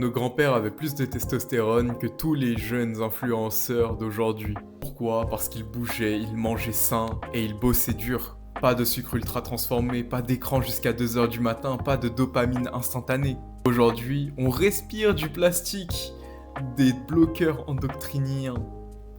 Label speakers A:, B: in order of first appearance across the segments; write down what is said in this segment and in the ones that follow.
A: nos grands-pères avaient plus de testostérone que tous les jeunes influenceurs d'aujourd'hui. Pourquoi? Parce qu'ils bougeaient, ils mangeaient sain et ils bossaient dur. Pas de sucre ultra transformé, pas d'écran jusqu'à 2 heures du matin, pas de dopamine instantanée. Aujourd'hui, on respire du plastique, des bloqueurs endocriniens,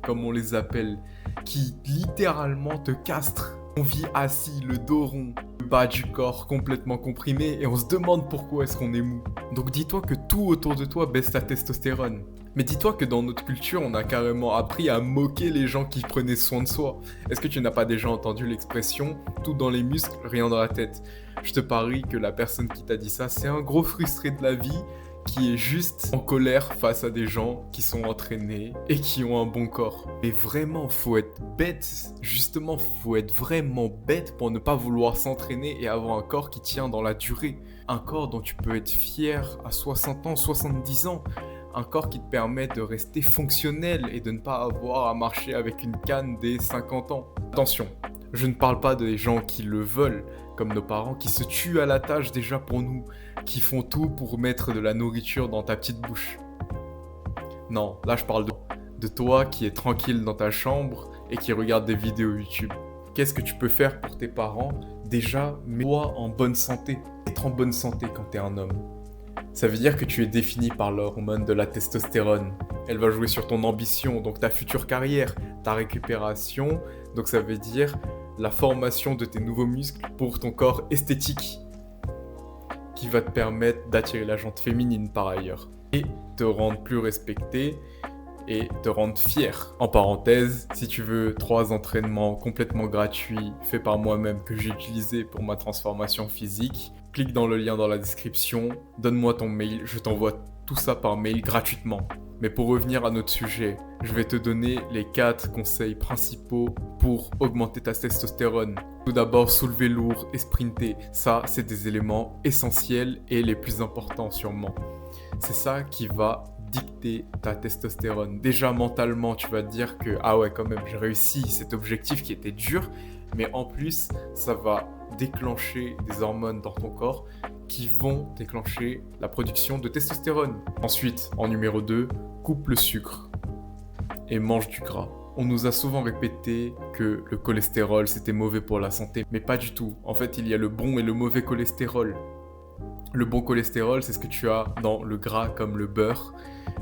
A: comme on les appelle, qui littéralement te castrent. On vit assis, le dos rond, le bas du corps complètement comprimé et on se demande pourquoi est-ce qu'on est mou. Donc dis-toi que tout autour de toi baisse ta testostérone. Mais dis-toi que dans notre culture, on a carrément appris à moquer les gens qui prenaient soin de soi. Est-ce que tu n'as pas déjà entendu l'expression « tout dans les muscles, rien dans la tête » ? Je te parie que la personne qui t'a dit ça, c'est un gros frustré de la vie qui est juste en colère face à des gens qui sont entraînés et qui ont un bon corps. Mais vraiment, faut être bête. Justement, faut être vraiment bête pour ne pas vouloir s'entraîner et avoir un corps qui tient dans la durée. Un corps dont tu peux être fier à 60 ans, 70 ans. Un corps qui te permet de rester fonctionnel et de ne pas avoir à marcher avec une canne dès 50 ans. Attention, je ne parle pas des gens qui le veulent, comme nos parents, qui se tuent à la tâche déjà pour nous, qui font tout pour mettre de la nourriture dans ta petite bouche. Non, là je parle de toi qui es tranquille dans ta chambre et qui regarde des vidéos YouTube. Qu'est-ce que tu peux faire pour tes parents? Déjà, mets-toi en bonne santé. Être en bonne santé quand t'es un homme. Ça veut dire que tu es défini par l'hormone de la testostérone. Elle va jouer sur ton ambition, donc ta future carrière, ta récupération, donc ça veut dire la formation de tes nouveaux muscles pour ton corps esthétique, qui va te permettre d'attirer la jante féminine par ailleurs, et te rendre plus respecté et te rendre fier. En parenthèse, si tu veux 3 entraînements complètement gratuits faits par moi-même que j'ai utilisés pour ma transformation physique, clique dans le lien dans la description, donne-moi ton mail, je t'envoie tout ça par mail gratuitement. Mais pour revenir à notre sujet, je vais te donner les 4 conseils principaux pour augmenter ta testostérone. Tout d'abord, soulever lourd et sprinter. Ça, c'est des éléments essentiels et les plus importants sûrement. C'est ça qui va dicter ta testostérone. Déjà, mentalement, tu vas te dire que ah ouais, quand même, j'ai réussi cet objectif qui était dur. Mais en plus, ça va déclencher des hormones dans ton corps qui vont déclencher la production de testostérone. Ensuite, en numéro 2, coupe le sucre et mange du gras. On nous a souvent répété que le cholestérol c'était mauvais pour la santé, mais pas du tout. En fait, il y a le bon et le mauvais cholestérol. Le bon cholestérol, c'est ce que tu as dans le gras comme le beurre,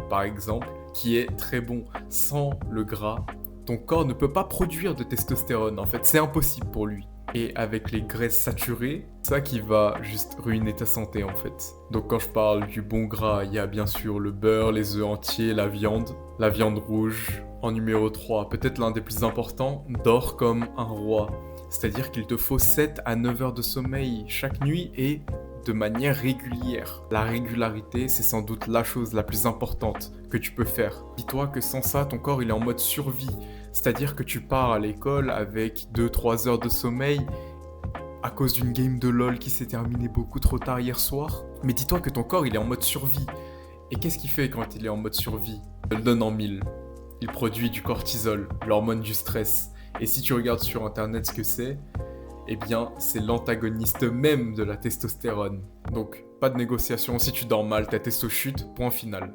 A: par exemple, qui est très bon. Sans le gras, ton corps ne peut pas produire de testostérone, en fait, c'est impossible pour lui. Et avec les graisses saturées, c'est ça qui va juste ruiner ta santé en fait. Donc quand je parle du bon gras, il y a bien sûr le beurre, les œufs entiers, la viande rouge. En numéro 3, peut-être l'un des plus importants, dors comme un roi. C'est-à-dire qu'il te faut 7 à 9 heures de sommeil chaque nuit et de manière régulière. La régularité, c'est sans doute la chose la plus importante que tu peux faire. Dis-toi que sans ça, ton corps il est en mode survie. C'est-à-dire que tu pars à l'école avec 2-3 heures de sommeil à cause d'une game de LoL qui s'est terminée beaucoup trop tard hier soir. Mais dis-toi que ton corps il est en mode survie. Et qu'est-ce qu'il fait quand il est en mode survie? Il le donne en mille. Il produit du cortisol, l'hormone du stress. Et si tu regardes sur internet ce que c'est, eh bien c'est l'antagoniste même de la testostérone. Donc pas de négociation, si tu dors mal, ta testo chute, point final.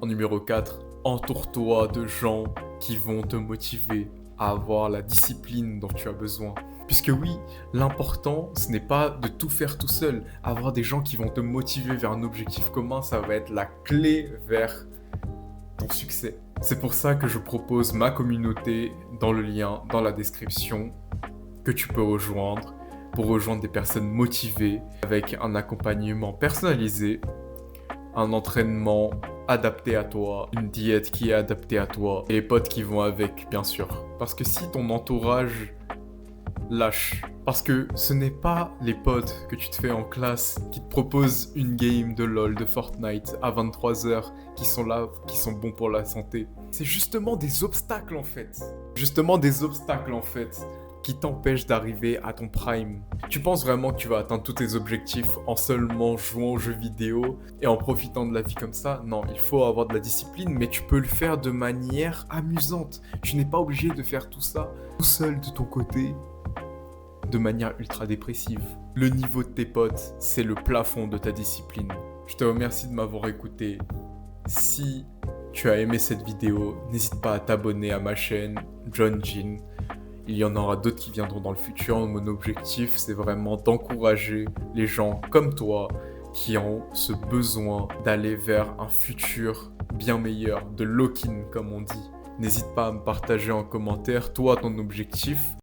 A: En numéro 4, entoure-toi de gens qui vont te motiver à avoir la discipline dont tu as besoin. Puisque oui, l'important, ce n'est pas de tout faire tout seul. Avoir des gens qui vont te motiver vers un objectif commun, ça va être la clé vers ton succès. C'est pour ça que je propose ma communauté dans le lien dans la description que tu peux rejoindre pour rejoindre des personnes motivées avec un accompagnement personnalisé, un entraînement adapté à toi, une diète qui est adaptée à toi et les potes qui vont avec, bien sûr. Parce que si ton entourage lâche, parce que ce n'est pas les potes que tu te fais en classe qui te proposent une game de LoL, de Fortnite à 23h qui sont là, qui sont bons pour la santé. C'est justement des obstacles en fait. Qui t'empêchent d'arriver à ton prime. Tu penses vraiment que tu vas atteindre tous tes objectifs en seulement jouant aux jeux vidéo et en profitant de la vie comme ça? Non, il faut avoir de la discipline, mais tu peux le faire de manière amusante. Tu n'es pas obligé de faire tout ça tout seul de ton côté, de manière ultra dépressive. Le niveau de tes potes, c'est le plafond de ta discipline. Je te remercie de m'avoir écouté. Si tu as aimé cette vidéo, n'hésite pas à t'abonner à ma chaîne John Jean. Il y en aura d'autres qui viendront dans le futur. Mon objectif, c'est vraiment d'encourager les gens comme toi qui ont ce besoin d'aller vers un futur bien meilleur, de lock-in comme on dit. N'hésite pas à me partager en commentaire, toi, ton objectif.